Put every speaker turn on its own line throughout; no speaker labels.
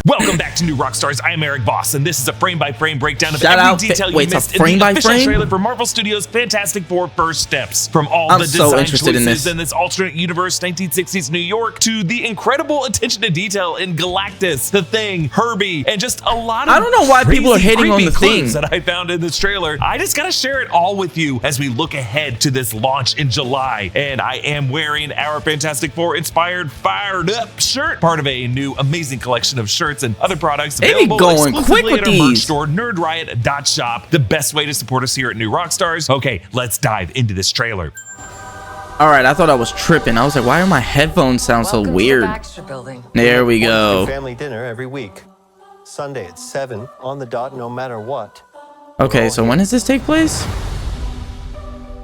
Welcome back to New Rockstars. I am Erik Voss, and this is a frame-by-frame breakdown of
Shout
every
out,
detail you
wait,
missed
it's a
in the official
frame-by-frame?
trailer for Marvel Studios' Fantastic Four First Steps. From all
I'm
the
so
design
interested in
choices
this.
in this alternate universe 1960s New York to the incredible attention to detail in Galactus, The Thing, Herbie, and just a lot of
I don't know why people are hating on
creepy
The
clues
Thing
that I found in this trailer. I just gotta share it all with you as we look ahead to this launch in July. And I am wearing our Fantastic Four inspired Fired Up shirt, part of a new amazing collection of shirts and other products
They be
available
going
exclusively
quick with
at our merch
these.
store, nerdriot.shop, the best way to support us here at New Rockstars. Okay, let's dive into this trailer.
All right, I thought I was tripping. I was like, why do my headphones sound so weird? There we go.
Family dinner every week. Sunday at 7 on the dot, no matter what.
Okay, so when does this take place?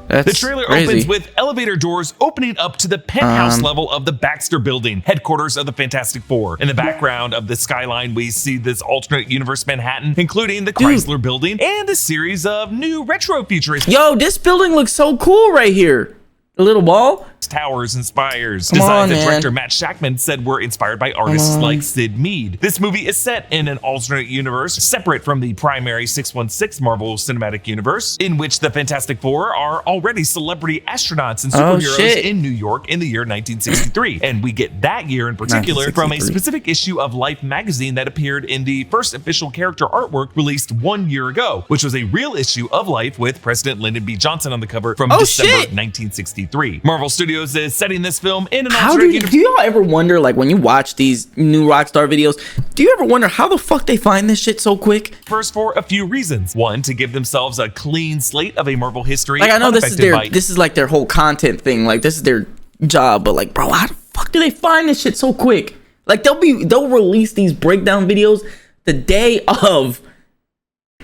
That's
The trailer
crazy.
opens with elevator doors opening up to the penthouse level of the Baxter Building, headquarters of the Fantastic Four. In the background of the skyline, we see this alternate universe Manhattan, including the Chrysler Building and a series of new retro futuristic
Yo, this building looks so cool right here. The little ball.
towers and spires.
Come on,
Designs that
man.
director Matt Shackman said were inspired by artists like Sid Mead. This movie is set in an alternate universe separate from the primary 616 Marvel Cinematic Universe, in which the Fantastic Four are already celebrity astronauts and superheroes
shit.
in New York in the year 1963. And we get that year in particular from a
1963.
specific issue of Life magazine that appeared in the first official character artwork released 1 year ago, which was a real issue of Life with President Lyndon B. Johnson on the cover from December
shit.
1963. Marvel Studios is setting this film in an
How
alternate
do y'all ever wonder, like, when you watch these new Rockstar videos, do you ever wonder how the fuck they find this shit so quick?
First, for a few reasons. One, to give themselves a clean slate of a Marvel history.
Like, I know this is
unaffected by
this is like their whole content thing, like this is their job, but like, bro, how the fuck do they find this shit so quick? Like, they'll release these breakdown videos the day of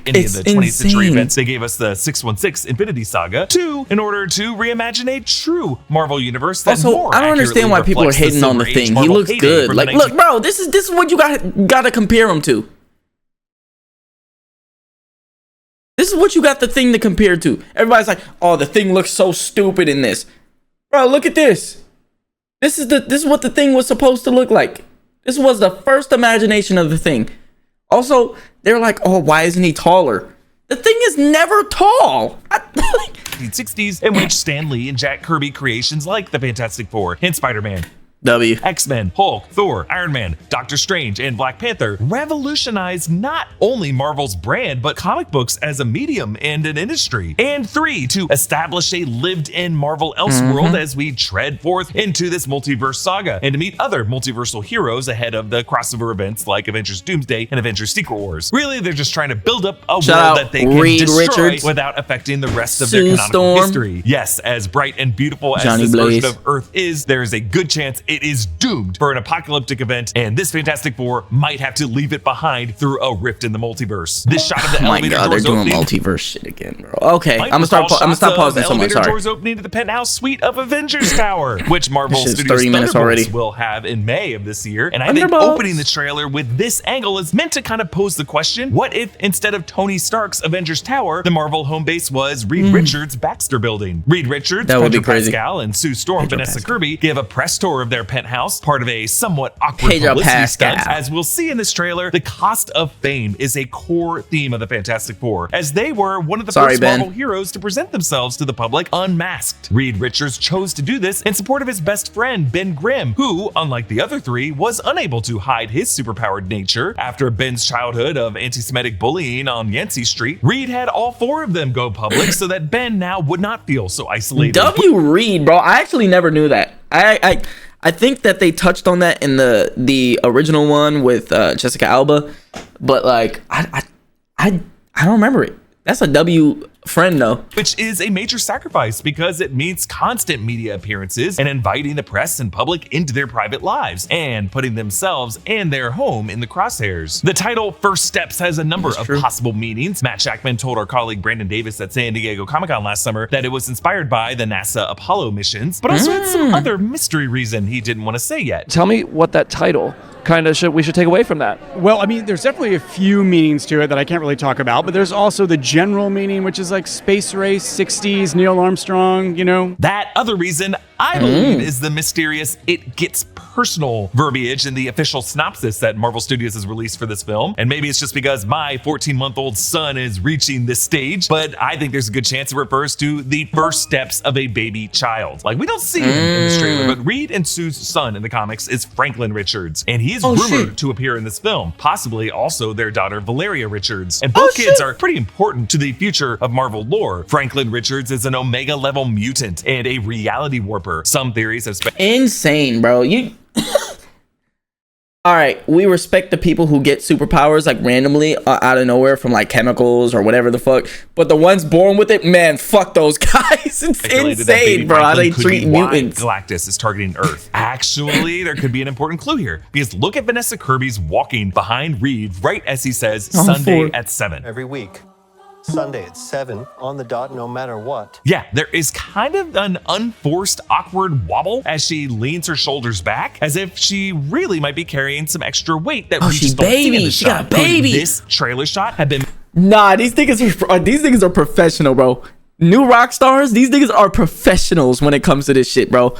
any of the 20th century
insane.
events. They gave us the 616 Infinity Saga. Two, in order to reimagine a true Marvel universe that
Also,
more
I don't understand why
accurately
people are
reflects
hating on the
Silver Age
Thing. He
Marvel
looks
heyday
good.
from
Like,
the
look, bro, this is what you gotta compare him to. This is what you got the Thing to compare to. Everybody's like, oh, the Thing looks so stupid in this. Bro, look at this. This is what the Thing was supposed to look like. This was the first imagination of the Thing. Also, they're like, oh, why isn't he taller? The Thing is never tall.
1960s, in which Stan Lee and Jack Kirby creations like the Fantastic Four and Spider-Man,
W.
X-Men, Hulk, Thor, Iron Man, Doctor Strange, and Black Panther revolutionized not only Marvel's brand, but comic books as a medium and an industry. And three, to establish a lived-in Marvel Elseworld as we tread forth into this multiverse saga, and to meet other multiversal heroes ahead of the crossover events like Avengers Doomsday and Avengers Secret Wars. Really, they're just trying to build up a
Shout
world
out
that they can
Reed
destroy
Richards.
without affecting the rest of
Sue
their canonical
Storm.
history. Yes, as bright and beautiful as
Johnny
this
Blaze.
version of Earth is, there is a good chance it is doomed for an apocalyptic event, and this Fantastic Four might have to leave it behind through a rift in the multiverse. This shot of the
Oh my
elevator
god, they're
doors
doing
opening
multiverse shit again, bro. Okay,
might
I'm gonna
recall shots
stop
of
pausing so much.
elevator
Sorry.
doors opening to the penthouse suite of Avengers Tower, which Marvel
This shit's
Studios
30 minutes
Thunderbolts
already.
will have in May of this year. And I think
Thunderbolts.
opening the trailer with this angle is meant to kind of pose the question: what if instead of Tony Stark's Avengers Tower, the Marvel home base was Reed Richards' Baxter Building? Reed Richards,
That would be
Pedro
crazy.
Pascal, and Sue Storm,
Pedro
Vanessa
Pascal.
Kirby give a press tour of their penthouse, part of a somewhat awkward
Pedro
publicity
Pascal.
stunt. As we'll see in this trailer, the cost of fame is a core theme of the Fantastic Four, as they were one of the
Sorry,
first
Ben.
Marvel heroes to present themselves to the public unmasked. Reed Richards chose to do this in support of his best friend, Ben Grimm, who, unlike the other three, was unable to hide his superpowered nature. After Ben's childhood of anti-Semitic bullying on Yancey Street, Reed had all four of them go public so that Ben now would not feel so isolated.
W. Reed, bro. I actually never knew that. I think that they touched on that in the original one with Jessica Alba, but like I don't remember it. That's a W friend though.
Which is a major sacrifice because it means constant media appearances and inviting the press and public into their private lives and putting themselves and their home in the crosshairs. The title First Steps has a number of
true.
possible meanings. Matt Shackman told our colleague Brandon Davis at San Diego Comic-Con last summer that it was inspired by the NASA Apollo missions, but also had some other mystery reason he didn't want to say yet.
Tell me what that title kind of we should take away from that.
Well, I mean, there's definitely a few meanings to it that I can't really talk about, but there's also the general meaning, which is like space race, 60s, Neil Armstrong, you know?
That other reason, I believe, is the mysterious "it gets personal verbiage in the official synopsis that Marvel Studios has released for this film. And maybe it's just because my 14-month-old son is reaching this stage, but I think there's a good chance it refers to the first steps of a baby child. Like, we don't see him in this trailer, but Reed and Sue's son in the comics is Franklin Richards, and he is rumored to appear in this film, possibly also their daughter Valeria Richards. And both kids are pretty important to the future of Marvel lore. Franklin Richards is an Omega level mutant and a reality warper. Some theories have
insane, bro. You all right, we respect the people who get superpowers like randomly out of nowhere from like chemicals or whatever the fuck, but the ones born with it, man, fuck those guys. It's insane, bro, how they treat mutants.
Galactus is targeting Earth. Actually, there could be an important clue here, because look at Vanessa Kirby's walking behind Reed right as he says Sunday at 7.
Every week. Sunday at 7 on the dot, no matter what.
Yeah, there is kind of an unforced, awkward wobble as she leans her shoulders back, as if she really might be carrying some extra weight that we just don't see in the
she
shot.
got a baby.
Could this trailer shot have been?
Nah, these niggas are professional, bro. New Rockstars, these niggas are professionals when it comes to this shit, bro.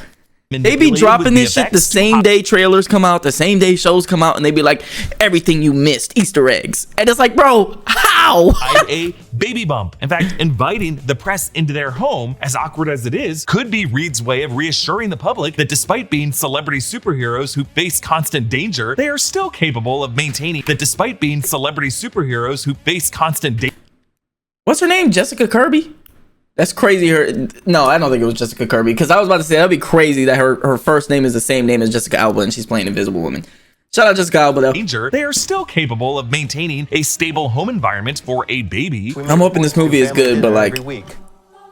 They be dropping this shit the same day trailers come out, the same day shows come out, and they be like, everything you missed, Easter eggs. And it's like, bro, how?
A baby bump. In fact, inviting the press into their home, as awkward as it is, could be Reed's way of reassuring the public that despite being celebrity superheroes who face constant danger, they are still capable of maintaining
What's her name? Jessica Kirby? That's crazy. No, I don't think it was Jessica Kirby, because I was about to say that'd be crazy that her first name is the same name as Jessica Alba and she's playing Invisible Woman. Shout out Jessica Alba though.
They are still capable of maintaining a stable home environment for a baby.
I'm hoping this movie is good, but like,
every week.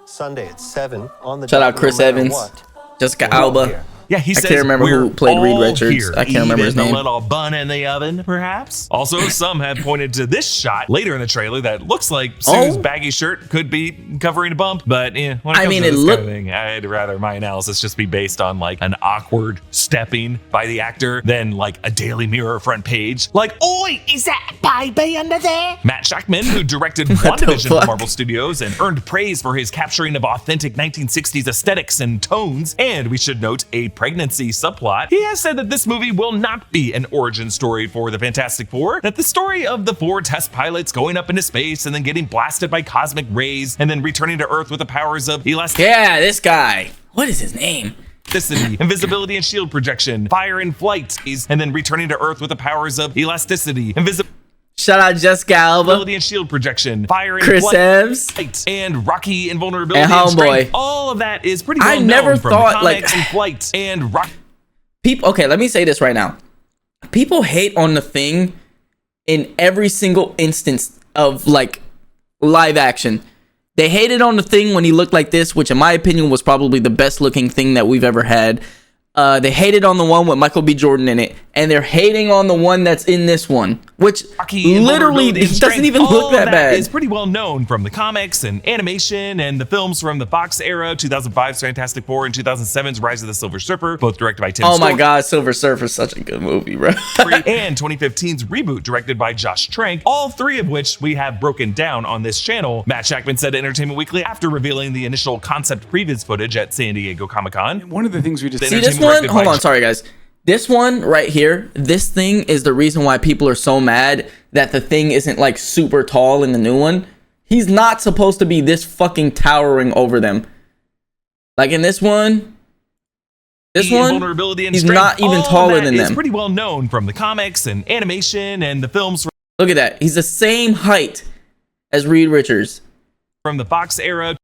Sunday at 7 on the
shout
dot,
out Chris
no matter
Evans,
what.
Jessica Alba.
Yeah, he says
I can't remember who played Reed Richards.
Here,
I can't remember his name.
A little bun in the oven, perhaps. Also, some have pointed to this shot later in the trailer that looks like Sue's baggy shirt could be covering a bump. But when it comes to this kind of thing, I'd rather my analysis just be based on like an awkward stepping by the actor than like a Daily Mirror front page. Like, oi, is that baby under there? Matt Shackman, who directed WandaVision of Marvel Studios and earned praise for his capturing of authentic 1960s aesthetics and tones, and we should note a pregnancy subplot, he has said that this movie will not be an origin story for the Fantastic Four, that the story of the 4 test pilots going up into space and then getting blasted by cosmic rays and then returning to Earth with the powers of elasticity.
Yeah, this guy. What is his name?
Invisibility and shield projection, fire and flight, and then returning to Earth with the powers of elasticity,
shout out Jessica Alba,
invisibility and shield projection, fire and
Chris
flight,
Evans,
and Rocky invulnerability
and Homeboy.
All of that is pretty well
I never
known from
thought
the comics
like
and flight and Rocky.
People, okay, let me say this right now. People hate on the Thing in every single instance of like live action. They hated on the Thing when he looked like this, which in my opinion was probably the best looking thing that we've ever had. They hated on the one with Michael B. Jordan in it, and they're hating on the one that's in this one, which literally doesn't even look that bad.
It's pretty well known from the comics and animation and the films from the Fox era, 2005's Fantastic Four and 2007's Rise of the Silver Surfer, both directed by Tim
Oh my God, Silver Surfer is such a good movie, bro.
and 2015's Reboot, directed by Josh Trank, all 3 of which we have broken down on this channel. Matt Shackman said to Entertainment Weekly after revealing the initial concept previs footage at San Diego Comic-Con.
One of the things we just
see this one. Hold on, sorry guys. This one right here, this thing is the reason why people are so mad that the Thing isn't like super tall in the new one. He's not supposed to be this fucking towering over them. Like in this one, he's not even taller than them.
It's pretty well known from the comics and animation and the films.
Look at that. He's the same height as Reed Richards.
From the Fox era,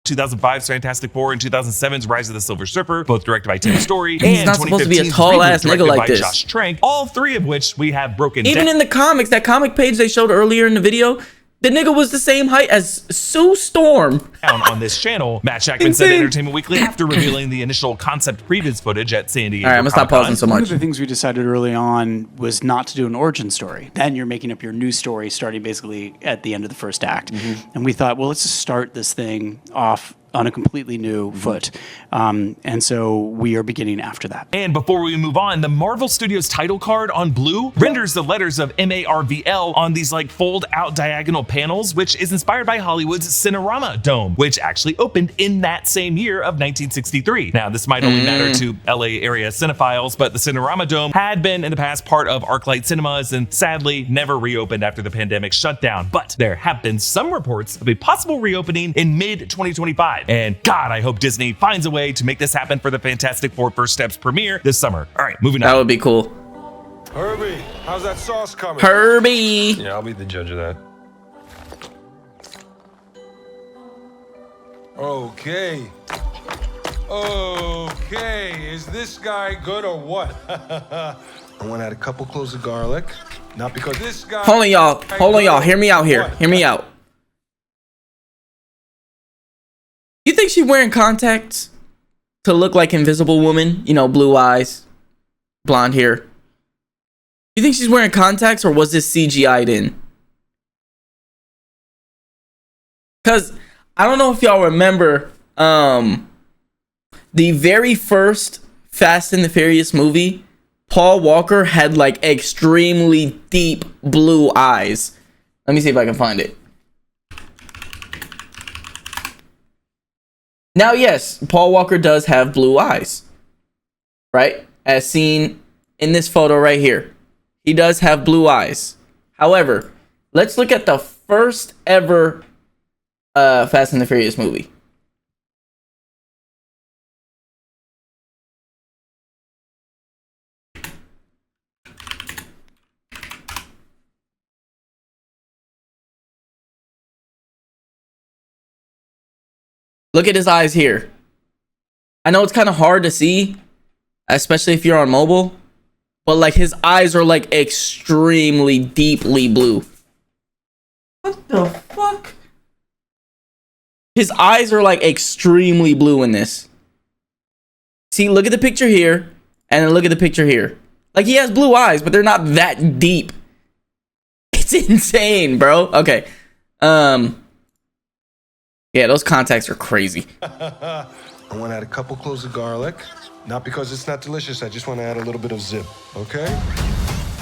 2005's Fantastic Four and 2007's Rise of the Silver Surfer, both directed by Tim Story.
He's not supposed to be a tall ass nigga like this.
Josh Trank, all 3 of which we have broken down.
Even in the comics, that comic page they showed earlier in the video, the nigga was the same height as Sue Storm.
On this channel, Matt Shackman said to Entertainment Weekly after revealing the initial concept previs footage at San Diego.
All right, I'm gonna stop pausing so much.
One of the things we decided early on was not to do an origin story. Then you're making up your new story starting basically at the end of the first act. And we thought, well, let's just start this thing off on a completely new foot. And so we are beginning after that.
And before we move on, the Marvel Studios title card on blue renders the letters of MARVL on these like fold out diagonal panels, which is inspired by Hollywood's Cinerama Dome, which actually opened in that same year of 1963. Now, this might only matter to LA area cinephiles, but the Cinerama Dome had been in the past part of ArcLight Cinemas and sadly never reopened after the pandemic shutdown. But there have been some reports of a possible reopening in mid-2025. And God, I hope Disney finds a way to make this happen for the Fantastic Four First Steps premiere this summer. All right, moving on.
That would be cool.
Herbie, how's that sauce coming?
Herbie.
Yeah, I'll be the judge of that. Okay. Okay, is this guy good or what? I want to add a couple cloves of garlic. Not because this guy...
Hold on, y'all. Hold on, y'all. Hear me out here.
What?
Hear me out. You think she's wearing contacts to look like Invisible Woman? You know, blue eyes, blonde hair. You think she's wearing contacts or was this CGI'd in? Because I don't know if y'all remember the very first Fast and the Furious movie, Paul Walker had like extremely deep blue eyes. Let me see if I can find it. Now, yes, Paul Walker does have blue eyes, right? As seen in this photo right here. He does have blue eyes. However, let's look at the first ever Fast and the Furious movie. Look at his eyes here. I know it's kind of hard to see, especially if you're on mobile, but like his eyes are like extremely deeply blue. What the fuck? His eyes are like extremely blue in this. See, look at the picture here, and then look at the picture here. Like he has blue eyes, but they're not that deep. It's insane, bro. Okay. Yeah, those contacts are crazy.
I want to add a couple cloves of garlic. Not because it's not delicious, I just want to add a little bit of zip, okay?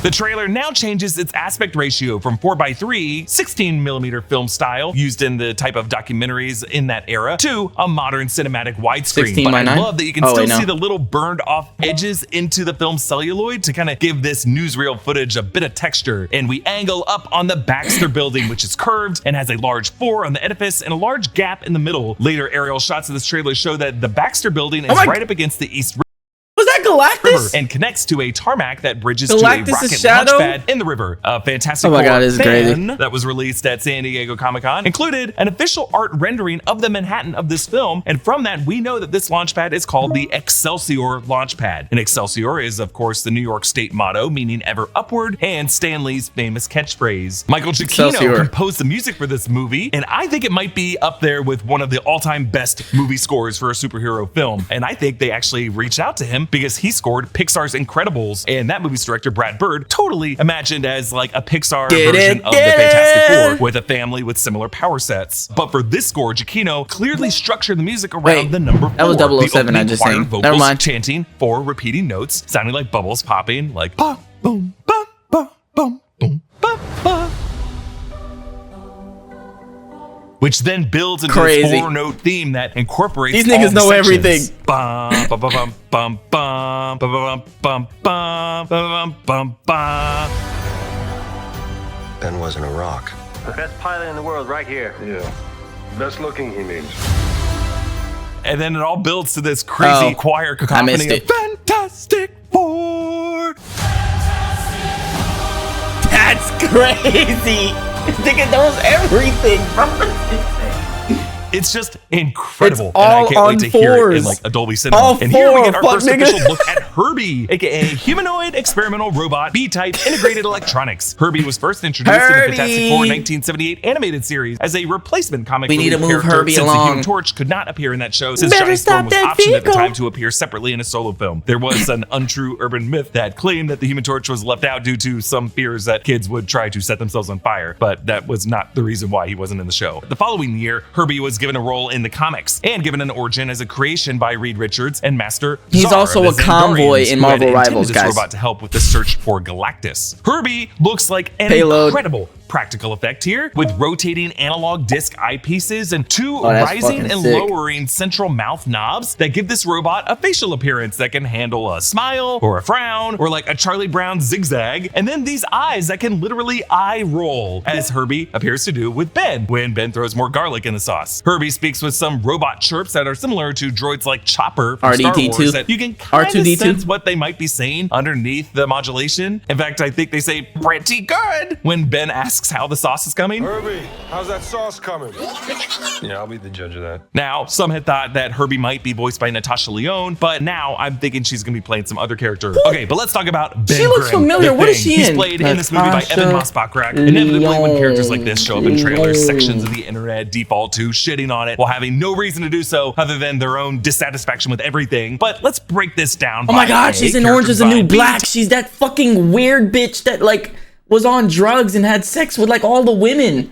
The trailer now changes its aspect ratio from 4:3, 16mm film style, used in the type of documentaries in that era, to a modern cinematic widescreen. But I
16:9?
love that you can still see the little burned off edges into the film celluloid to kind of give this newsreel footage a bit of texture. And we angle up on the Baxter building, which is curved and has a large 4 on the edifice and a large gap in the middle. Later aerial shots of this trailer show that the Baxter building is right up against the East
Was that Galactus?
and connects to a tarmac that bridges to a
Galactus'
rocket
shadow?
launch pad in the river. A Fantastic
Oh my
Four
God, this is crazy.
fan that was released at San Diego Comic-Con included an official art rendering of the Manhattan of this film, and from that we know that this launch pad is called the Excelsior launch pad. And Excelsior is of course the New York State motto, meaning ever upward, and Stan Lee's famous catchphrase. Michael Giacchino
Excelsior
composed the music for this movie, and I think it might be up there with one of the all-time best movie scores for a superhero film. And I think they actually reached out to him because he scored Pixar's Incredibles, and that movie's director, Brad Bird, totally imagined as like a Pixar version of the Fantastic Four with a family with similar power sets. But for this score, Giacchino clearly structured the music around the number 4.
That was 007 I just
choir
sang.
vocals
Never mind.
chanting 4 repeating notes, sounding like bubbles popping, like ba boom ba ba bum boom ba ba. Which then builds into this 4-note theme that incorporates
These niggas know everything.
Bum, bum, bum, bum, bum, bum, bum, bum, bum, bum, bum, bum.
Ben wasn't a rock.
The best pilot in the world right here.
Yeah. Best looking, he means.
And then it all builds to this crazy choir cacophony of Fantastic Four.
That's crazy. This nigga knows everything, bro.
It's just incredible.
It's all
and I can't wait
on
to hear it in
fours.
like a Dolby Cinema.
All
And here we
four,
get our
fuck,
first
nigga.
official look at Herbie, aka humanoid experimental robot B-type integrated electronics. Herbie was first introduced in the Fantastic Four 1978 animated series as a replacement comic
We need to
relief
move
character,
Herbie
since the
along.
Human Torch could not appear in that show since
Better
Johnny Storm
stop
was
that
optioned at the
vehicle.
time to appear separately in a solo film. There was an untrue urban myth that claimed that the Human Torch was left out due to some fears that kids would try to set themselves on fire, but that was not the reason why he wasn't in the show. The following year, Herbie was given a role in the comics and given an origin as a creation by Reed Richards and Master
He's
Zar
also
of the
a convoy
Xandarians,
in
who had
Marvel
intended
Rivals,
this
guys.
robot to help with the search for Galactus. Herbie looks like an
Payload.
incredible practical effect here with rotating analog disc eyepieces and two
that's
rising
fucking
and
sick.
lowering central mouth knobs that give this robot a facial appearance that can handle a smile or a frown or like a Charlie Brown zigzag. And then these eyes that can literally eye roll, as Herbie appears to do with Ben when Ben throws more garlic in the sauce. Herbie speaks with some robot chirps that are similar to droids like Chopper from Star
RDT2.
Wars that you can kind of
R2D2.
sense what they might be saying underneath the modulation. In fact, I think they say pretty good when Ben asks how the sauce is coming.
Herbie, how's that sauce coming? Yeah, I'll be the judge of that.
Now, some had thought that Herbie might be voiced by Natasha Lyonne, but now I'm thinking she's gonna be playing some other character. Okay, but let's talk about Ben
She looks
Grimm,
familiar.
the
What is
Thing.
she
He's
in?
played in this movie by Evan Mossbach. Inevitably, when characters like this show up in trailers, sections of the internet default to shitting on it while having no reason to do so other than their own dissatisfaction with everything. But let's break this down.
Oh my god, she's in Orange is the New Black. She's that fucking weird bitch that like was on drugs and had sex with like all the women.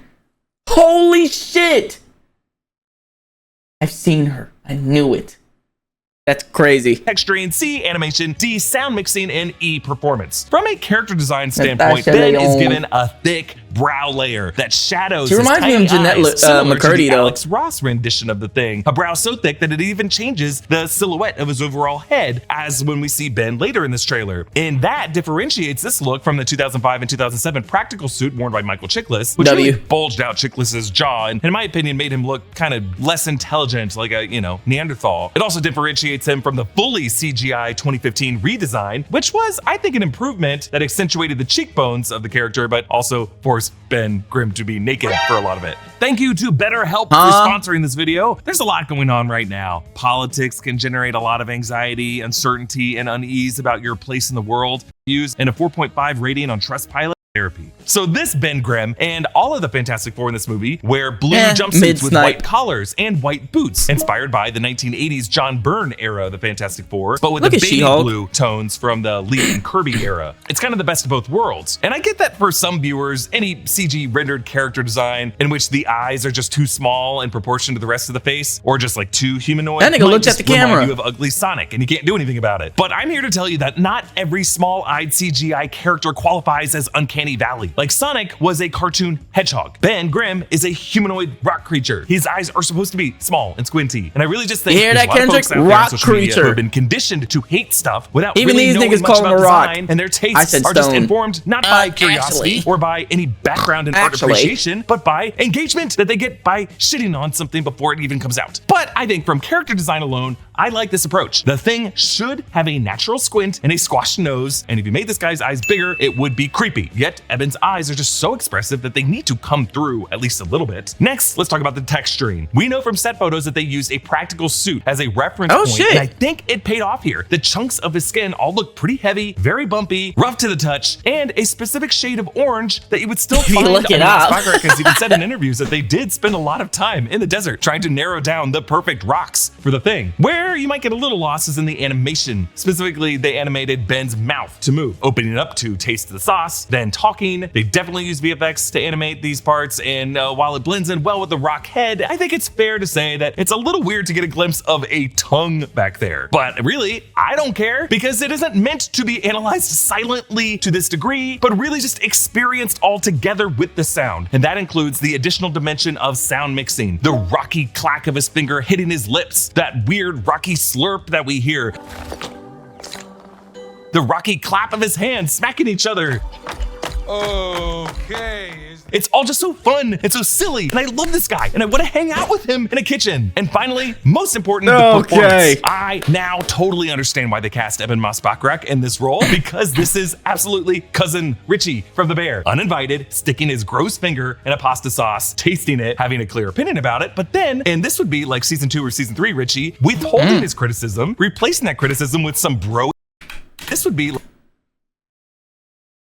Holy shit. I've seen her. I knew it. That's crazy.
Texturing, C, animation, D, sound mixing, and E, performance. From a character design standpoint,
Natasha
Ben is
Lyonne.
given a thick brow layer that shadows
She
his
reminds me
tiny
of Jeanette
eyes, similar to
McCurdy,
the
though.
Alex Ross rendition of the Thing. A brow so thick that it even changes the silhouette of his overall head, as when we see Ben later in this trailer. And that differentiates this look from the 2005 and 2007 practical suit worn by Michael Chiklis, which
W.
really bulged out Chiklis's jaw, and in my opinion made him look kind of less intelligent, like a, Neanderthal. It also differentiates him from the fully CGI 2015 redesign, which was, I think, an improvement that accentuated the cheekbones of the character, but also forced Ben Grimm to be naked for a lot of it. Thank you to BetterHelp for sponsoring this video. There's a lot going on right now. Politics can generate a lot of anxiety, uncertainty, and unease about your place in the world. Used in a 4.5 rating on Trustpilot. Therapy. So this Ben Grimm and all of the Fantastic Four in this movie wear blue jumpsuits with
mid-snipe.
white collars and white boots, inspired by the 1980s John Byrne era of the Fantastic Four, but with
Look
the
at
baby
She-Hulk.
blue tones from the Lee and Kirby era. It's kind of the best of both worlds. And I get that for some viewers, any CG rendered character design in which the eyes are just too small in proportion to the rest of the face, or just like too humanoid,
That nigga
might
looked at
just
the
remind
camera.
you of ugly Sonic, and you can't do anything about it. But I'm here to tell you that not every small-eyed CGI character qualifies as Uncanny Valley. Like Sonic was a cartoon hedgehog. Ben Grimm is a humanoid rock creature. His eyes are supposed to be small and squinty. And I really just think
You hear
there's
that,
a lot of
Kendrick?
folks out there on
Rock
social media
creature.
who have been conditioned to hate stuff without
Even
really
these
knowing
niggas
much
call
about
him a rock.
design, and their
I
tastes
said
are just
stone.
informed not by curiosity
Actually.
or by any background in art
Actually.
appreciation, but by engagement that they get by shitting on something before it even comes out. But I think from character design alone, I like this approach. The Thing should have a natural squint and a squashed nose, and if you made this guy's eyes bigger, it would be creepy. Yet Eben's eyes are just so expressive that they need to come through at least a little bit. Next, let's talk about the texturing. We know from set photos that they used a practical suit as a reference point,
shit.
and I think it paid off here. The chunks of his skin all look pretty heavy, very bumpy, rough to the touch, and a specific shade of orange that you would still
you
find
look it
on
up.
Spock has even said in interviews that they did spend a lot of time in the desert trying to narrow down the perfect rocks for the Thing. Where you might get a little loss is in the animation. Specifically, they animated Ben's mouth to move, opening up to taste the sauce, then talking. They definitely use VFX to animate these parts, and while it blends in well with the rock head, I think it's fair to say that it's a little weird to get a glimpse of a tongue back there. But really, I don't care, because it isn't meant to be analyzed silently to this degree, but really just experienced all together with the sound. And that includes the additional dimension of sound mixing, the rocky clack of his finger hitting his lips, that weird rocky slurp that we hear, the rocky clap of his hands smacking each other.
Okay.
It's all just so fun and so silly, and I love this guy, and I want to hang out with him in a kitchen. And finally, most important, the performance. I now totally understand why they cast Eben Moss-Bachrach in this role, because this is absolutely cousin Richie from The Bear, uninvited, sticking his gross finger in a pasta sauce, tasting it, having a clear opinion about it, but then, and this would be like season 2 or season 3 Richie, withholding his criticism, replacing that criticism with some bro. This would be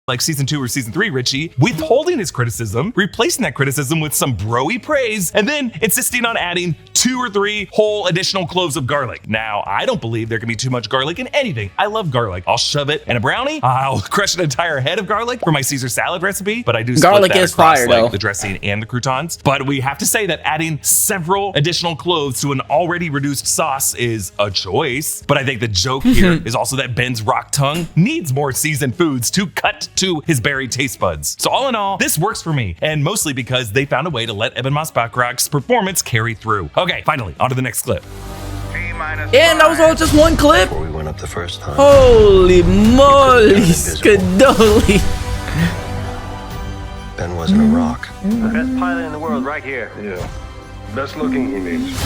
like season 2 or season 3 Richie, withholding his criticism, replacing that criticism with some bro-y praise, and then insisting on adding 2 or 3 whole additional cloves of garlic. Now, I don't believe there can be too much garlic in anything. I love garlic. I'll shove it in a brownie. I'll crush an entire head of garlic for my Caesar salad recipe, but I do split
Garlic
that
is
across
fire,
like
though.
the dressing and the croutons. But we have to say that adding several additional cloves to an already reduced sauce is a choice. But I think the joke here is also that Ben's rock tongue needs more seasoned foods to cut to his berry taste buds. So all in all, this works for me, and mostly because they found a way to let Eben Moss-Bachrach's performance carry through. Okay, finally, on to the next clip.
And that was all just one clip?
Before we went up the first time.
Holy moly, skadoli.
Ben wasn't a rock.
The best pilot in the world right here.
Yeah. Best looking, he means.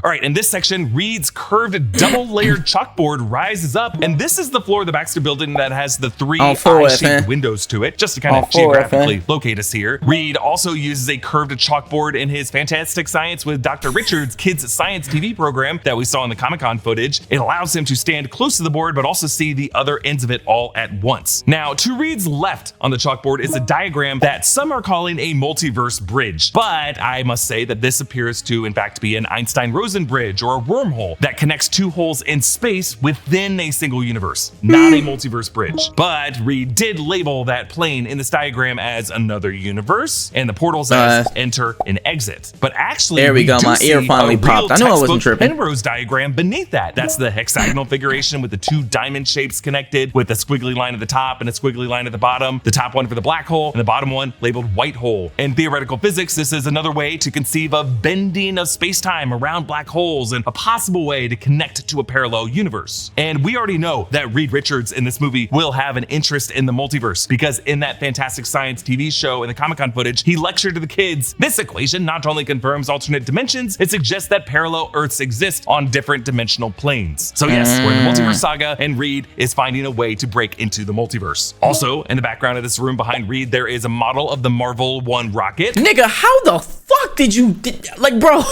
All right, in this section, Reed's curved double-layered chalkboard rises up, and this is the floor of the Baxter building that has the 3 eye-shaped windows to it, just to kind of geographically locate us here. Reed also uses a curved chalkboard in his Fantastic Science with Dr. Richards Kids Science TV program that we saw in the Comic-Con footage. It allows him to stand close to the board, but also see the other ends of it all at once. Now, to Reed's left on the chalkboard is a diagram that some are calling a multiverse bridge, but I must say that this appears to, in fact, be an Einstein-Rosen bridge or a wormhole that connects 2 holes in space within a single universe, not a multiverse bridge. But Reed did label that plane in this diagram as another universe, and the portals as enter and exit. But actually,
there we go. My ear finally popped. I knew I wasn't tripping.
Penrose diagram beneath that. That's the hexagonal figuration with the 2 diamond shapes connected with a squiggly line at the top and a squiggly line at the bottom. The top one for the black hole and the bottom one labeled white hole. In theoretical physics, this is another way to conceive of bending of space-time around black holes and a possible way to connect to a parallel universe. And we already know that Reed Richards in this movie will have an interest in the multiverse, because in that Fantastic Science TV show and the Comic-Con footage, he lectured to the kids, this equation not only confirms alternate dimensions, it suggests that parallel Earths exist on different dimensional planes. So yes, we're in the multiverse saga, and Reed is finding a way to break into the multiverse. Also, in the background of this room behind Reed, there is a model of the Marvel 1 rocket.
Nigga, how the fuck did you, like, bro, you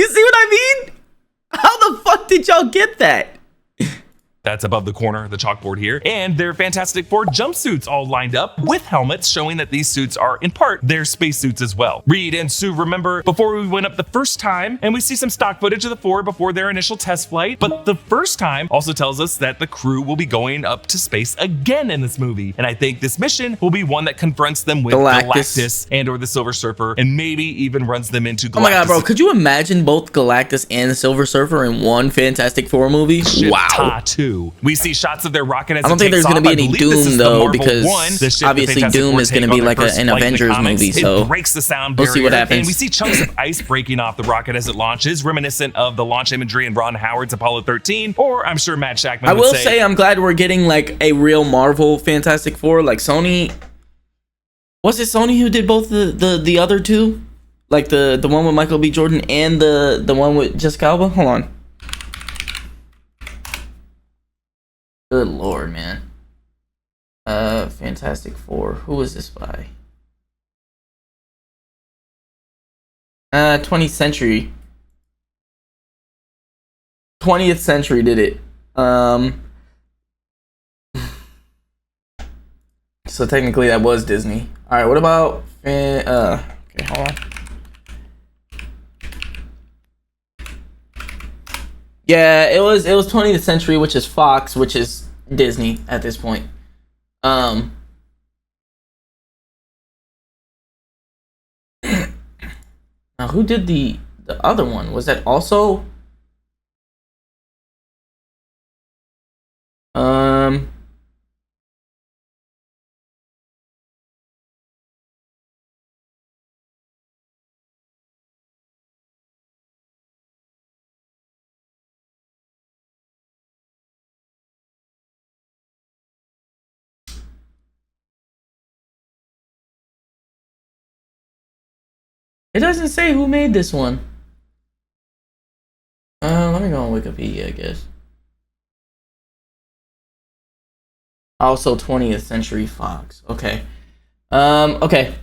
see what I mean? How the fuck did y'all get that?
That's above the corner of the chalkboard here. And their Fantastic Four jumpsuits all lined up with helmets showing that these suits are in part their spacesuits as well. Reed and Sue remember before we went up the first time, and we see some stock footage of the 4 before their initial test flight, but the first time also tells us that the crew will be going up to space again in this movie. And I think this mission will be one that confronts them with Galactus and or the Silver Surfer, and maybe even runs them into Galactus.
Oh my god, bro, could you imagine both Galactus and the Silver Surfer in one Fantastic Four movie?
Wow. We see shots of their rocket as
I don't think there's going to be any Doom though, because obviously Doom is going to be like an Avengers movie, so
it breaks the sound barrier.
We'll see what happens.
And we see chunks of ice breaking off the rocket as it launches, reminiscent of the launch imagery in Ron Howard's Apollo 13, or I'm sure Matt Shackman
I
would
will say I'm glad we're getting like a real Marvel Fantastic Four. Like Sony, was it Sony who did both the other 2? Like the one with Michael B. Jordan and the one with Jessica Alba? Hold on. Good lord, man. Fantastic Four. Who is this by? 20th Century. 20th Century did it. So technically that was Disney. Alright, what about okay, hold on. Yeah, it was 20th Century, which is Fox, which is Disney at this point. Now who did the other one? Was that also it doesn't say who made this one. Let me go on Wikipedia, I guess. Also 20th Century Fox. Okay. Okay.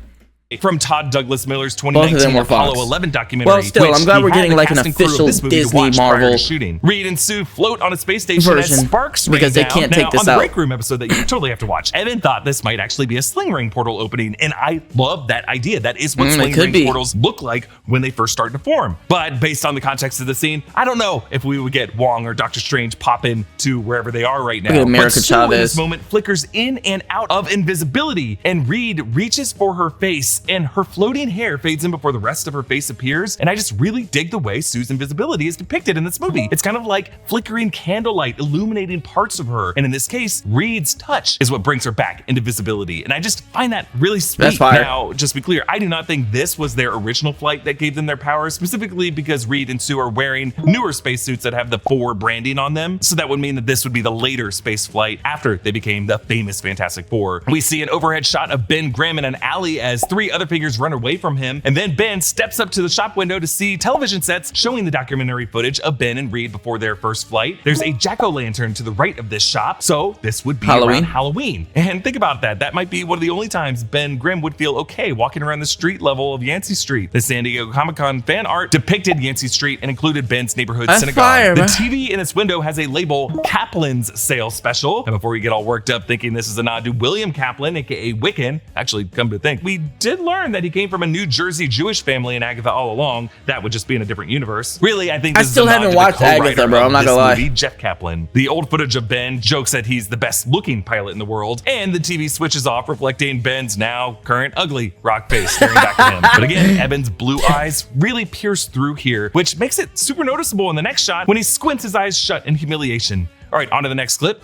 from Todd Douglas Miller's
Both of them
2019
were
Apollo
Fox.
11 documentary.
Well, still,
which
I'm glad
he
we're
had
getting
the
like an
cast and crew of
official
this movie to
Disney
watch prior to
Marvel
shooting. Reed and Sue float on a space station
version,
as sparks
because
rain
they
down.
can't take
now,
this
on the
out.
break room episode that you totally have to watch, Evan thought this might actually be a sling ring portal opening, and I love that idea. That is what sling
could
ring
be.
portals look like when they first start to form. But based on the context of the scene, I don't know if we would get Wong or Doctor Strange pop in to wherever they are right now.
Look at America
But Sue in
Chavez.
this moment flickers in and out of invisibility, and Reed reaches for her face, and her floating hair fades in before the rest of her face appears. And I just really dig the way Sue's invisibility is depicted in this movie. It's kind of like flickering candlelight illuminating parts of her, and in this case, Reed's touch is what brings her back into visibility, and I just find that really sweet.
That's fire.
Now, just to be clear, I do not think this was their original flight that gave them their powers, specifically because Reed and Sue are wearing newer spacesuits that have the 4 branding on them, so that would mean that this would be the later space flight after they became the famous Fantastic Four. We see an overhead shot of Ben Grimm in an alley as 3 other figures run away from him, and then Ben steps up to the shop window to see television sets showing the documentary footage of Ben and Reed before their first flight. There's a jack-o'-lantern to the right of this shop, so this would be
Halloween.
around Halloween. And think about that. That might be one of the only times Ben Grimm would feel okay walking around the street level of Yancey Street. The San Diego Comic-Con fan art depicted Yancey Street and included Ben's neighborhood
That's
synagogue.
fire,
The
man.
TV in its window has a label, Kaplan's Sale Special. And before you get all worked up thinking this is a nod to William Kaplan, aka Wiccan, actually, come to think, we did learn that he came from a New Jersey Jewish family in Agatha all along. That would just be in a different universe. Really, I think
I
this
still
is a nod
haven't
to the
watched
co-writer
Agatha, bro.
of
I'm not
this
gonna lie.
movie, Jeff Kaplan. The old footage of Ben jokes that he's the best looking pilot in the world, and the TV switches off, reflecting Ben's now current ugly rock face staring back at him. But again, Evan's blue eyes really pierce through here, which makes it super noticeable in the next shot when he squints his eyes shut in humiliation. All right, on to the next clip.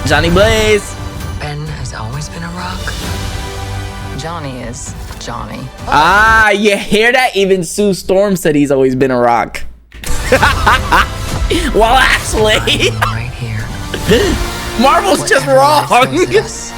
Johnny Blaze.
Ben has always been a rock. Johnny is Johnny.
Ah, you hear that? Even Sue Storm said he's always been a rock. Well, actually,
Right here.
Marvel's just
Whatever life
wrong.
throws at us.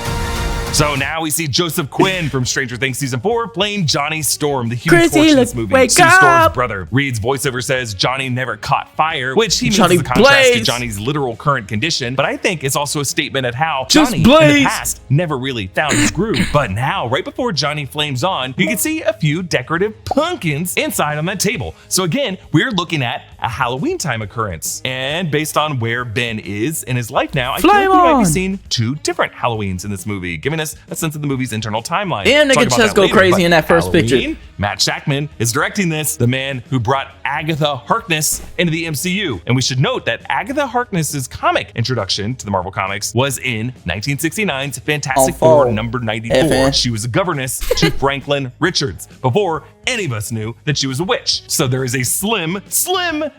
So now we see Joseph Quinn from Stranger Things Season 4 playing Johnny Storm, the human
Chrissy,
torch in this
let's
movie,
wake
Sue Storm's
up.
brother. Reed's voiceover says Johnny never caught fire, which he means
Johnny
is a contrast to
Blaze.
Johnny's literal current condition, but I think it's also a statement at how
Just
Johnny in
Blaze.
the past never really found his groove. But now, right before Johnny flames on, you can see a few decorative pumpkins inside on that table. So again, we're looking at a Halloween time occurrence. And based on where Ben is in his life now, I feel like
Flame
we might
on.
be seeing 2 different Halloweens in this movie, giving us a sense of the movie's internal timeline.
Damn,
Talk
nigga,
about
just
that
go
later,
crazy
but
in that first picture.
Halloween, Matt Shackman is directing this, the man who brought Agatha Harkness into the MCU. And we should note that Agatha Harkness's comic introduction to the Marvel Comics was in 1969's Fantastic Four number 94.
FN.
She was a governess to Franklin Richards before any of us knew that she was a witch. So there is a slim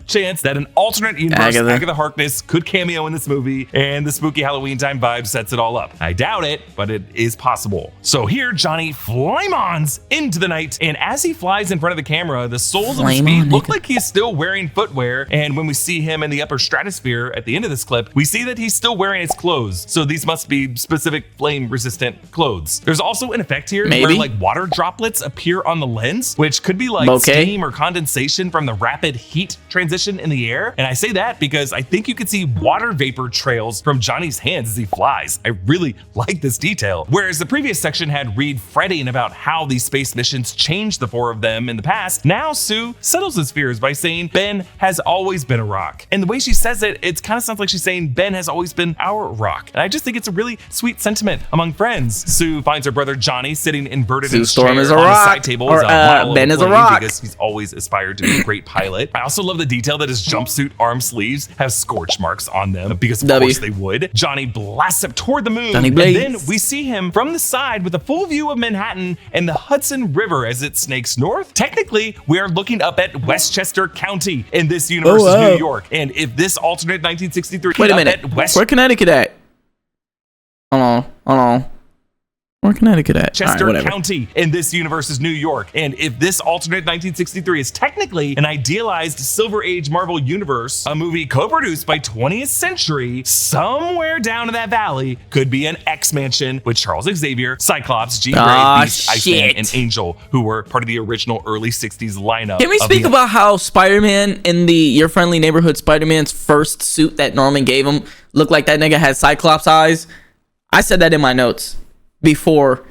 chance that an alternate universe Agatha Harkness could cameo in this movie, and the spooky Halloween time vibe sets it all up. I doubt it, but it is possible. So here Johnny flamons into the night, and as he flies in front of the camera, the soles of his
Flame
feet
on,
look
nigga.
like he's still wearing footwear, and when we see him in the upper stratosphere at the end of this clip, we see that he's still wearing his clothes. So these must be specific flame-resistant clothes. There's also an effect here
Maybe.
where like water droplets appear on the lens, which could be like
Bokeh.
steam or condensation from the rapid heat transition in the air. And I say that because I think you could see water vapor trails from Johnny's hands as he flies. I really like this detail. Whereas the previous section had Reed fretting about how these space missions changed the 4 of them in the past, now Sue settles his fears by saying Ben has always been a rock. And the way she says it, it kind of sounds like she's saying Ben has always been our rock. And I just think it's a really sweet sentiment among friends. Sue finds her brother Johnny sitting inverted
Sue
in his
Storm
chair
is a
on
rock.
the side table
Or,
as a model
Ben
of
is a
plane
rock.
because he's always aspired to be a great pilot. I also love the detail that his jumpsuit arm sleeves have scorch marks on them because of
W.
course they would. Johnny blasts up toward the moon,
Johnny
and
Blaze.
then we see him from the side with a full view of Manhattan and the Hudson River as it snakes north. Technically, we are looking up at Westchester County in this universe's
Oh, wow.
New York. And if this alternate 1963
Wait a
up
minute.
at West
Where Connecticut at? Hold on. Where Connecticut at?
Chester
All right, whatever.
County in this universe is New York. And if this alternate 1963 is technically an idealized Silver Age Marvel universe, a movie co-produced by 20th Century, somewhere down in that valley could be an X-Mansion with Charles Xavier, Cyclops, Jean Grey,
Ah,
Beast, Iceman,
shit.
and Angel, who were part of the original early 60s lineup.
Can we
of
speak
the-
about how Spider-Man in the Your Friendly Neighborhood Spider-Man's first suit that Norman gave him looked like that nigga had Cyclops eyes? I said that in my notes before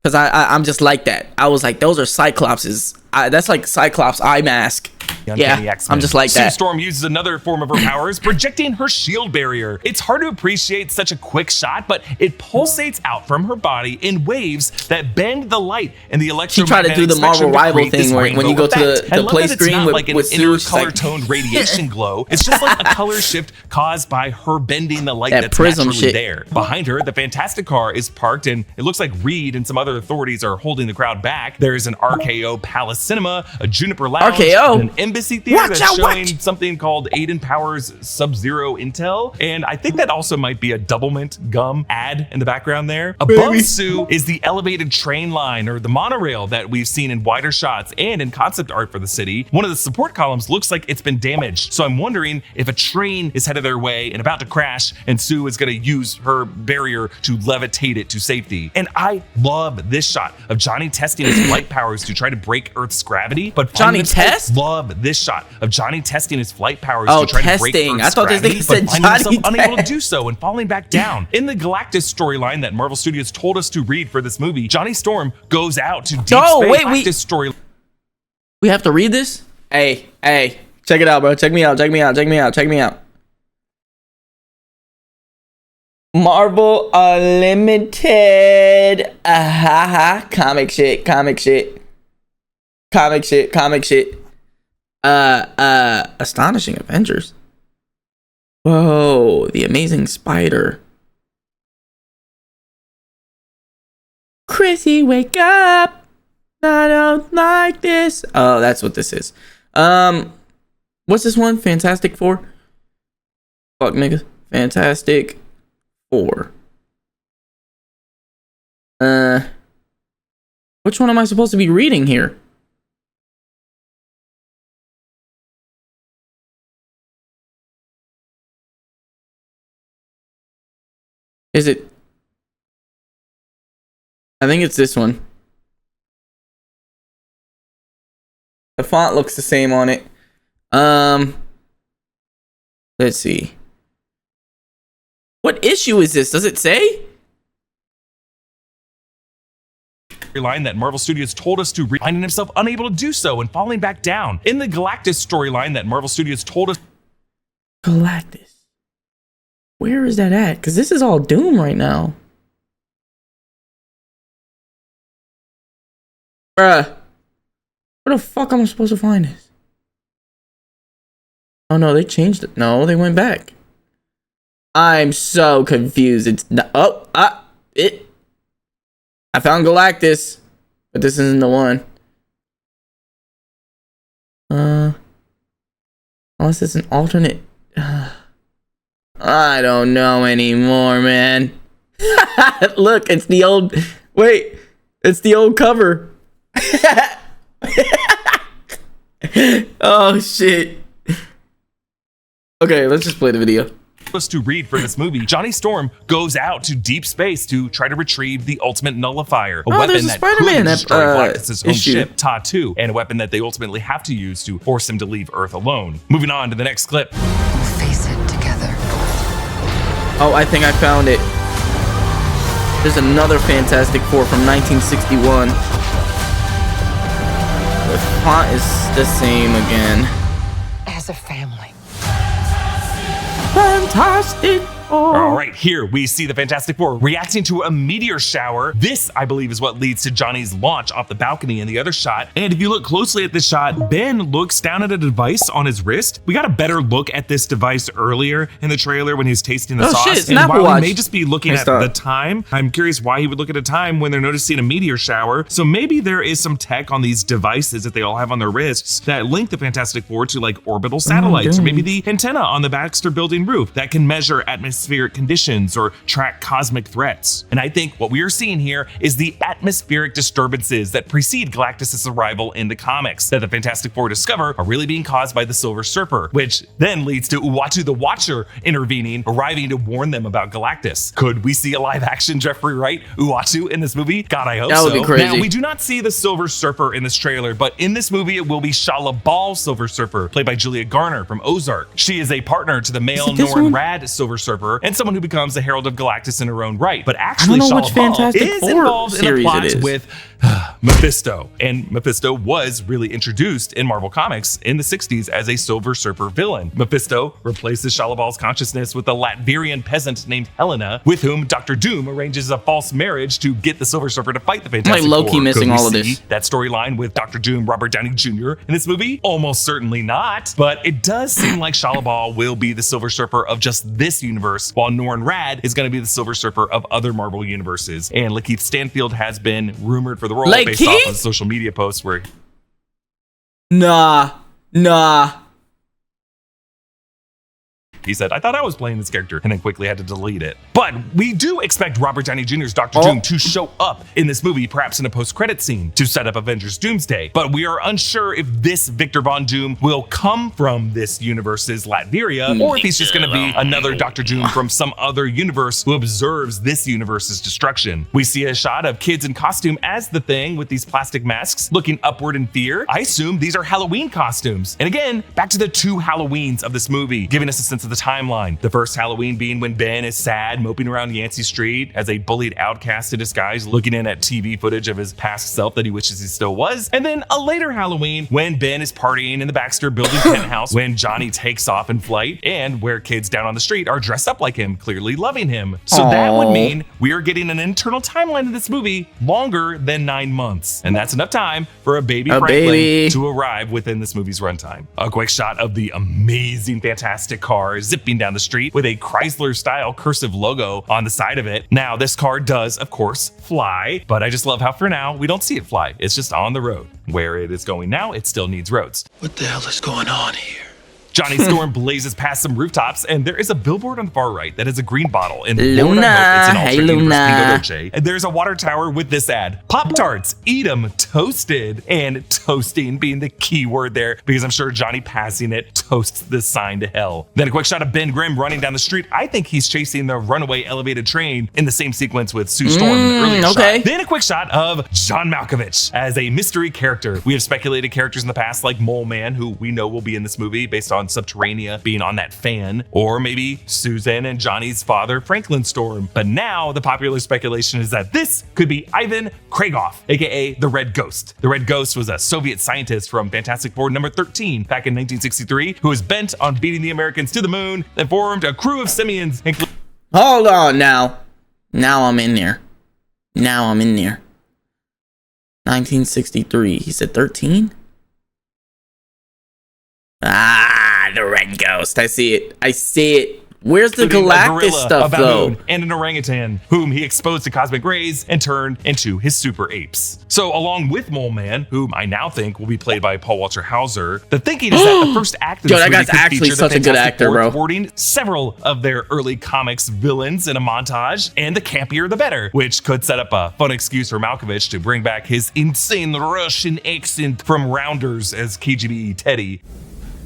Because I'm just like that. I was like, those are Cyclopses. That's like Cyclops eye mask. Yeah,
X-Men.
I'm just like
Sue
that.
Storm uses another form of her powers, projecting her shield barrier. It's hard to appreciate such a quick shot, but it pulsates out from her body in waves that bend the light and the electromagnetic
She tried to do the Marvel Rival thing where when you go to the play screen with Sue,
inner color-toned radiation glow. It's just like a color shift caused by her bending the light that's
prism
naturally
shit.
there. Behind her, the Fantastic car is parked, and it looks like Reed and some other authorities are holding the crowd back. There is an RKO Palace Cinema, a Juniper Lounge,
RKO?
and an Embassy Theater that's showing something called Aiden Powers Sub-Zero Intel, and I think that also might be a Doublemint gum ad in the background there. Above Sue is the elevated train line, or the monorail that we've seen in wider shots and in concept art for the city. One of the support columns looks like it's been damaged, so I'm wondering if a train is headed their way and about to crash, and Sue is going to use her barrier to levitate it to safety. And I love this shot of Johnny testing his flight powers to try to break Earth's gravity. But
Johnny Test?
Love this shot of Johnny testing his flight powers
Oh,
to try to break
testing.
Earth's
I thought this
gravity,
nigga said
but finding
Johnny
himself unable to
Test.
do so and falling back down. In the Galactus storyline that Marvel Studios told us to read for this movie, Johnny Storm goes out to deep space. Galactus story.
We have to read this? Hey, check it out, bro. Check me out. Marvel Unlimited. Comic shit. Astonishing Avengers. Whoa, the Amazing Spider. Chrissy, wake up. I don't like this. Oh, that's what this is. What's this one? Fantastic Four? Fuck, nigga. Fantastic Four. Which one am I supposed to be reading here? Is it? I think it's this one. The font looks the same on it. Let's see. What issue is this? Does it say?
Line that Marvel Studios told us to read, finding himself unable to do so and falling back down. In the Galactus storyline that Marvel Studios told us.
Galactus. Where is that at? Because this is all Doom right now. Bruh. Where the fuck am I supposed to find this? Oh no, they changed it. No, they went back. I'm so confused. It's not. I found Galactus, but this isn't the one. Unless it's an alternate. I don't know anymore, man. Look, it's the old. Wait, it's the old cover. Oh shit. Okay, let's just play the video.
Us to read for this movie, Johnny Storm goes out to deep space to try to retrieve the ultimate nullifier, a weapon that could destroy Galactus' home ship, Ta-2, and a weapon that they ultimately have to use to force him to leave Earth alone. Moving on to the next clip.
We'll face it together.
Oh, I think I found it. There's another Fantastic Four from 1961. The font is the same again.
As a family.
Fantastic Four.
All right, here we see the Fantastic Four reacting to a meteor shower. This, I believe, is what leads to Johnny's launch off the balcony in the other shot. And if you look closely at this shot, Ben looks down at a device on his wrist. We got a better look at this device earlier in the trailer when he's tasting the sauce.
Shit, it's
and
an Apple
while
Watch.
he may just be looking at the time, I'm curious why he would look at a time when they're noticing a meteor shower. So maybe there is some tech on these devices that they all have on their wrists that link the Fantastic Four to like orbital satellites, or maybe the antenna on the Baxter building roof that can measure atmospheric conditions or track cosmic threats. And I think what we are seeing here is the atmospheric disturbances that precede Galactus' arrival in the comics that the Fantastic Four discover are really being caused by the Silver Surfer, which then leads to Uatu the Watcher intervening, arriving to warn them about Galactus. Could we see a live action Jeffrey Wright Uatu in this movie? God, I hope so.
That would be crazy.
Now, we do not see the Silver Surfer in this trailer, but in this movie, it will be Shala Ball Silver Surfer, played by Julia Garner from Ozark. She is a partner to the male Norrin Rad Silver Surfer Surfer and someone who becomes a Herald of Galactus in her own right. But actually,
I don't know which
Shia
Fantastic
is
Four
involved in a
series
plot
it is.
with Mephisto. And Mephisto was really introduced in Marvel Comics in the 60s as a Silver Surfer villain. Mephisto replaces Shia LaBeouf's consciousness with a Latvian peasant named Helena, with whom Dr. Doom arranges a false marriage to get the Silver Surfer to fight the Fantastic
Like low-key
Four.
missing
Could we
all of
see
this.
that storyline with Dr. Doom, Robert Downey Jr. in this movie? Almost certainly not. But it does seem like Shia LaBeouf will be the Silver Surfer of just this universe, while Norrin Radd is going to be the Silver Surfer of other Marvel universes. And Lakeith Stanfield has been rumored for the role based off of social media posts where
Nah.
he said, I thought I was playing this character, and then quickly had to delete it. But we do expect Robert Downey Jr.'s Dr. Doom to show up in this movie, perhaps in a post-credit scene to set up Avengers Doomsday. But we are unsure if this Victor Von Doom will come from this universe's Latveria, or if he's just going to be another Dr. Doom from some other universe who observes this universe's destruction. We see a shot of kids in costume as the Thing with these plastic masks looking upward in fear. I assume these are Halloween costumes. And again, back to the 2 Halloweens of this movie, giving us a sense of the timeline. The first Halloween being when Ben is sad, moping around Yancey Street as a bullied outcast in disguise, looking in at TV footage of his past self that he wishes he still was. And then a later Halloween when Ben is partying in the Baxter Building penthouse when Johnny takes off in flight, and where kids down on the street are dressed up like him, clearly loving him. So that would mean we are getting an internal timeline of this movie longer than 9 months. And that's enough time for a baby Franklin to arrive within this movie's runtime. A quick shot of the amazing, fantastic car zipping down the street with a Chrysler-style cursive logo on the side of it. Now, this car does, of course, fly, but I just love how for now, we don't see it fly. It's just on the road. Where it is going now, it still needs roads.
What the hell is going on here?
Johnny Storm blazes past some rooftops, and there is a billboard on the far right that has a green bottle. And
Luna,
Lord, I hope it's an
hey,
alternate universe
Luna.
Pingo Dolce. And there's a water tower with this ad: Pop-Tarts, eat 'em, toasted. And toasting being the key word there, because I'm sure Johnny passing it toasts this sign to hell. Then a quick shot of Ben Grimm running down the street. I think he's chasing the runaway elevated train in the same sequence with Sue Storm in the earlier shot. Then a quick shot of John Malkovich as a mystery character. We have speculated characters in the past like Mole Man, who we know will be in this movie based on Subterranea being on that fan, or maybe Susan and Johnny's father, Franklin Storm. But now the popular speculation is that this could be Ivan Kragoff, aka the Red Ghost. The Red Ghost was a Soviet scientist from Fantastic Four number 13 back in 1963, who was bent on beating the Americans to the moon and formed a crew of simians.
Hold on now. Now I'm in there. 1963. He said 13? The Red Ghost. I see it. Where's the Galactus stuff, though?
And an orangutan, whom he exposed to cosmic rays and turned into his super apes. So, along with Mole Man, whom I now think will be played by Paul Walter Hauser, the thinking is that the first act of this movie could feature the Fantastic Four thwarting several of their early comics villains in a montage, and the campier the better, which could set up a fun excuse for Malkovich to bring back his insane Russian accent from Rounders as KGB Teddy.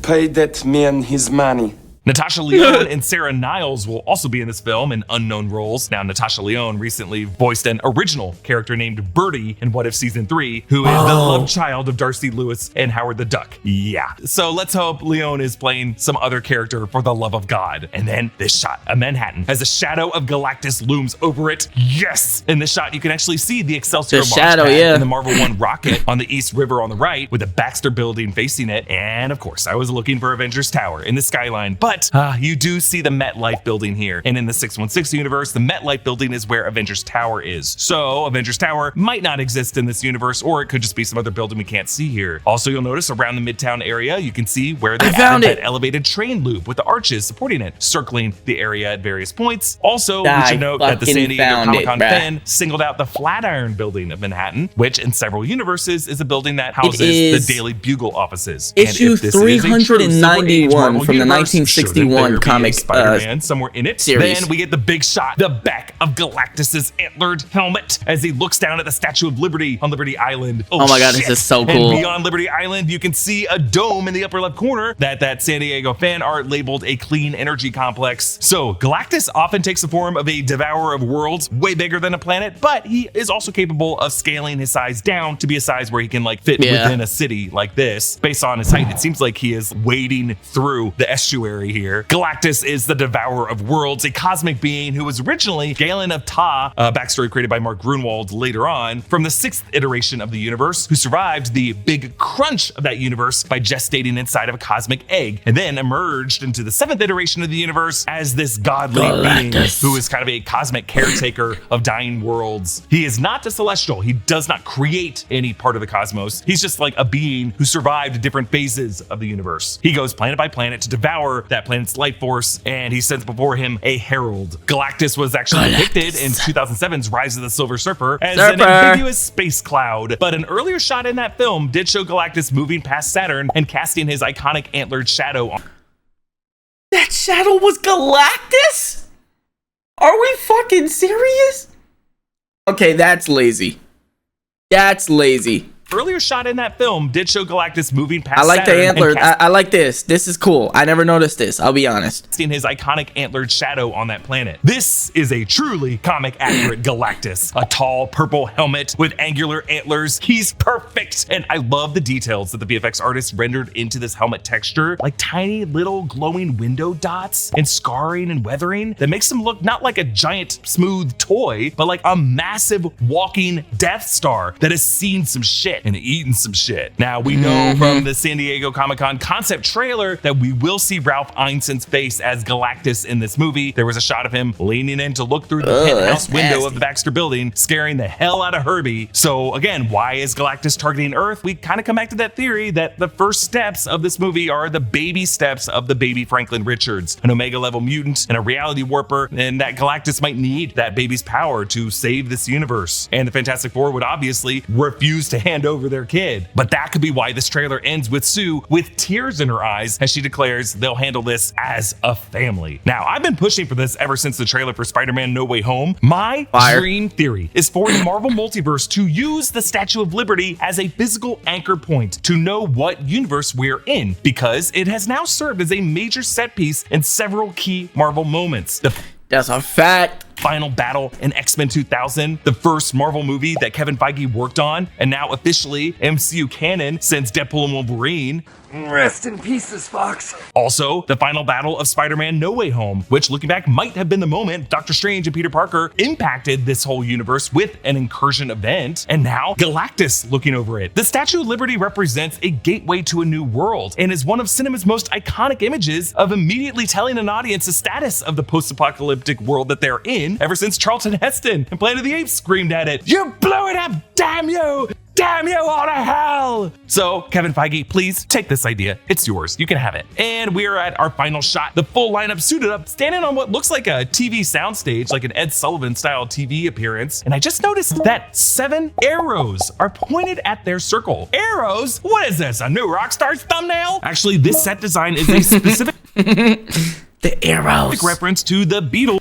Pay that man his money.
Natasha Lyonne and Sarah Niles will also be in this film in unknown roles. Now, Natasha Lyonne recently voiced an original character named Birdie in What If Season 3, who is the love child of Darcy Lewis and Howard the Duck. Yeah. So let's hope Lyonne is playing some other character for the love of God. And then this shot of Manhattan as the shadow of Galactus looms over it. Yes! In this shot, you can actually see the Excelsior launch pad and the Marvel One rocket on the East River on the right, with the Baxter Building facing it. And of course, I was looking for Avengers Tower in the skyline, but you do see the MetLife building here. And in the 616 universe, the MetLife building is where Avengers Tower is. So Avengers Tower might not exist in this universe, or it could just be some other building we can't see here. Also, you'll notice around the Midtown area, you can see where they added that elevated train loop with the arches supporting it, circling the area at various points. Also, we should note that the San Diego Comic-Con fan singled out the Flatiron building of Manhattan, which in several universes is a building that houses the Daily Bugle offices.
Issue 391 from the 1961 comic
Spider-Man somewhere in it.
series.
Then we get the big shot, the back of Galactus's antlered helmet as he looks down at the Statue of Liberty on Liberty Island.
Oh my god, this is so cool.
And beyond Liberty Island, you can see a dome in the upper left corner that San Diego fan art labeled a clean energy complex. So Galactus often takes the form of a devourer of worlds, way bigger than a planet, but he is also capable of scaling his size down to be a size where he can like fit within a city like this. Based on his height, it seems like he is wading through the estuary here. Galactus is the devourer of worlds, a cosmic being who was originally Galen of Ta, a backstory created by Mark Grunwald later on, from the 6th iteration of the universe, who survived the big crunch of that universe by gestating inside of a cosmic egg, and then emerged into the 7th iteration of the universe as this godly being who is kind of a cosmic caretaker of dying worlds. He is not a celestial. He does not create any part of the cosmos. He's just like a being who survived different phases of the universe. He goes planet by planet to devour that planet's life force, and he sends before him a herald. Galactus was actually depicted in 2007's Rise of the Silver Surfer as an ambiguous space cloud, but an earlier shot in that film did show Galactus moving past Saturn and casting his iconic antlered shadow on.
That shadow was Galactus? Are we fucking serious? Okay, that's lazy. That's lazy.
Earlier shot in that film did show Galactus moving past
I like
Saturn
the antler. I like this. This is cool. I never noticed this. I'll be honest.
Casting his iconic antlered shadow on that planet. This is a truly comic accurate Galactus. A tall purple helmet with angular antlers. He's perfect. And I love the details that the VFX artist rendered into this helmet texture, like tiny little glowing window dots and scarring and weathering that makes him look not like a giant smooth toy, but like a massive walking Death Star that has seen some shit and eating some shit. Now, we know from the San Diego Comic-Con concept trailer that we will see Ralph Ineson's face as Galactus in this movie. There was a shot of him leaning in to look through the penthouse window of the Baxter building, scaring the hell out of Herbie. So again, why is Galactus targeting Earth? We kind of come back to that theory that the first steps of this movie are the baby steps of the baby Franklin Richards, an Omega level mutant and a reality warper, and that Galactus might need that baby's power to save this universe. And the Fantastic Four would obviously refuse to hand over their kid. But that could be why this trailer ends with Sue with tears in her eyes as she declares they'll handle this as a family. Now, I've been pushing for this ever since the trailer for Spider-Man No Way Home. My dream theory is for the Marvel Multiverse to use the Statue of Liberty as a physical anchor point to know what universe we're in, because it has now served as a major set piece in several key Marvel moments.
That's a fact.
Final battle in X-Men 2000, the first Marvel movie that Kevin Feige worked on, and now officially MCU canon since Deadpool and Wolverine.
Rest in pieces, Fox.
Also, the final battle of Spider-Man No Way Home, which looking back might have been the moment Doctor Strange and Peter Parker impacted this whole universe with an incursion event, and now Galactus looking over it. The Statue of Liberty represents a gateway to a new world and is one of cinema's most iconic images of immediately telling an audience the status of the post-apocalyptic world that they're in ever since Charlton Heston and Planet of the Apes screamed at it, "You blew it up, damn you! Damn you all to hell!" So, Kevin Feige, please take this idea. It's yours. You can have it. And we're at our final shot. The full lineup suited up, standing on what looks like a TV soundstage, like an Ed Sullivan style TV appearance. And I just noticed that 7 arrows are pointed at their circle. Arrows? What is this? A new Rockstars thumbnail? Actually, this set design is a specific
the arrows
reference to the Beatles'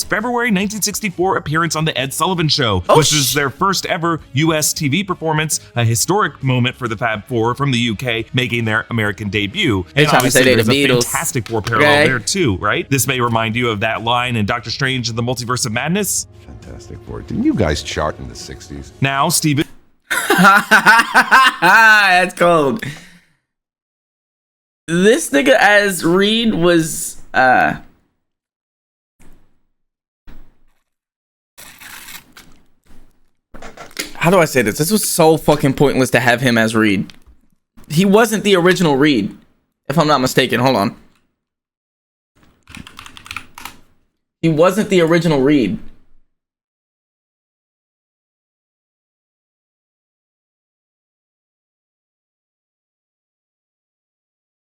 February 1964 appearance on the Ed Sullivan Show, which is their first ever US TV performance, a historic moment for the Fab Four from the UK making their American debut. And obviously there's a Fantastic Four parallel there too, right? This may remind you of that line in Doctor Strange and the Multiverse of Madness.
Fantastic Four. Didn't you guys chart in the 60s?
Now, Steven.
That's cold. This nigga as Reed was how do I say this? This was so fucking pointless to have him as Reed. He wasn't the original Reed, if I'm not mistaken. Hold on. He wasn't the original Reed.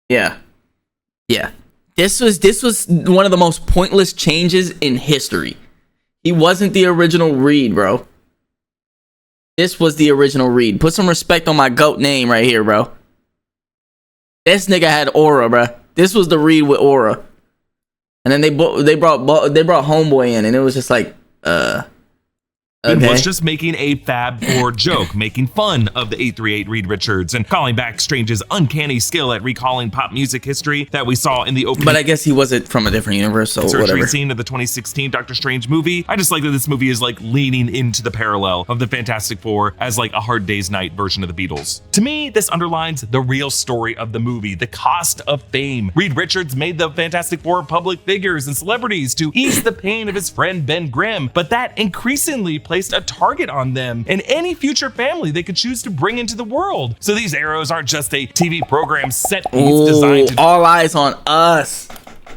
Yeah. This was one of the most pointless changes in history. He wasn't the original Reed, bro. This was the original Reed. Put some respect on my GOAT name right here, bro. This nigga had aura, bro. This was the Reed with aura. And then they brought Homeboy in, and it was just like, Okay.
was just making a Fab 4 joke, making fun of the 838 Reed Richards and calling back Strange's uncanny skill at recalling pop music history that we saw in the opening.
But I guess he wasn't from a different universe, so whatever.
Scene of the 2016 Doctor Strange movie. I just like that this movie is like leaning into the parallel of the Fantastic Four as like a Hard Day's Night version of the Beatles. To me, this underlines the real story of the movie, the cost of fame. Reed Richards made the Fantastic Four public figures and celebrities to ease the pain of his friend Ben Grimm, but that increasingly placed a target on them and any future family they could choose to bring into the world. So these arrows aren't just a TV program set piece designed to
all eyes on us.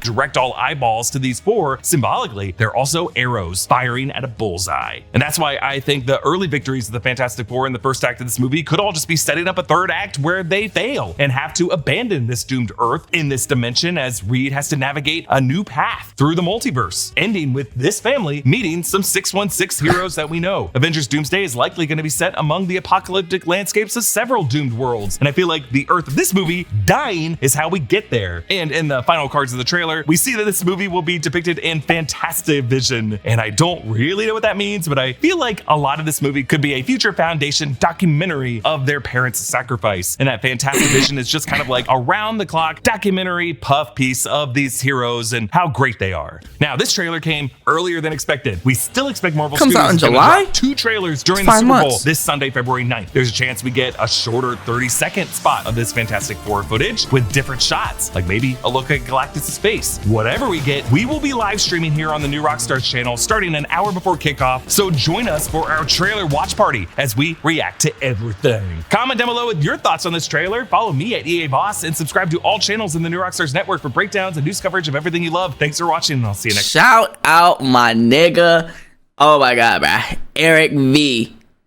direct all eyeballs to these four. Symbolically, they're also arrows firing at a bullseye. And that's why I think the early victories of the Fantastic Four in the first act of this movie could all just be setting up a third act where they fail and have to abandon this doomed Earth in this dimension as Reed has to navigate a new path through the multiverse, ending with this family meeting some 616 heroes that we know. Avengers Doomsday is likely going to be set among the apocalyptic landscapes of several doomed worlds, and I feel like the Earth of this movie dying is how we get there. And in the final cards of the trailer, we see that this movie will be depicted in Fantastic Vision, and I don't really know what that means, but I feel like a lot of this movie could be a future Foundation documentary of their parents' sacrifice, and that Fantastic Vision is just kind of like around-the-clock documentary puff piece of these heroes and how great they are. Now, this trailer came earlier than expected. We still expect Marvel
Comes
Studios
out in
to
July?
drop 2 trailers during
It's
the
5
Super Bowl
months.
this Sunday, February 9th. There's a chance we get a shorter 30-second spot of this Fantastic Four footage with different shots, like maybe a look at Galactus' face. Whatever we get, we will be live streaming here on the new Rockstars channel starting an hour before kickoff, so join us for our trailer watch party as we react to everything. Comment down below with your thoughts on this trailer, follow me at EA Voss, and subscribe to all channels in the new Rockstars network for breakdowns and news coverage of everything you love. Thanks for watching, and I'll see you next time.
Shout out my nigga. Oh my god, bro. Erik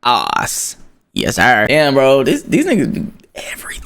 Voss. Yes, sir. Damn, bro. These niggas do everything.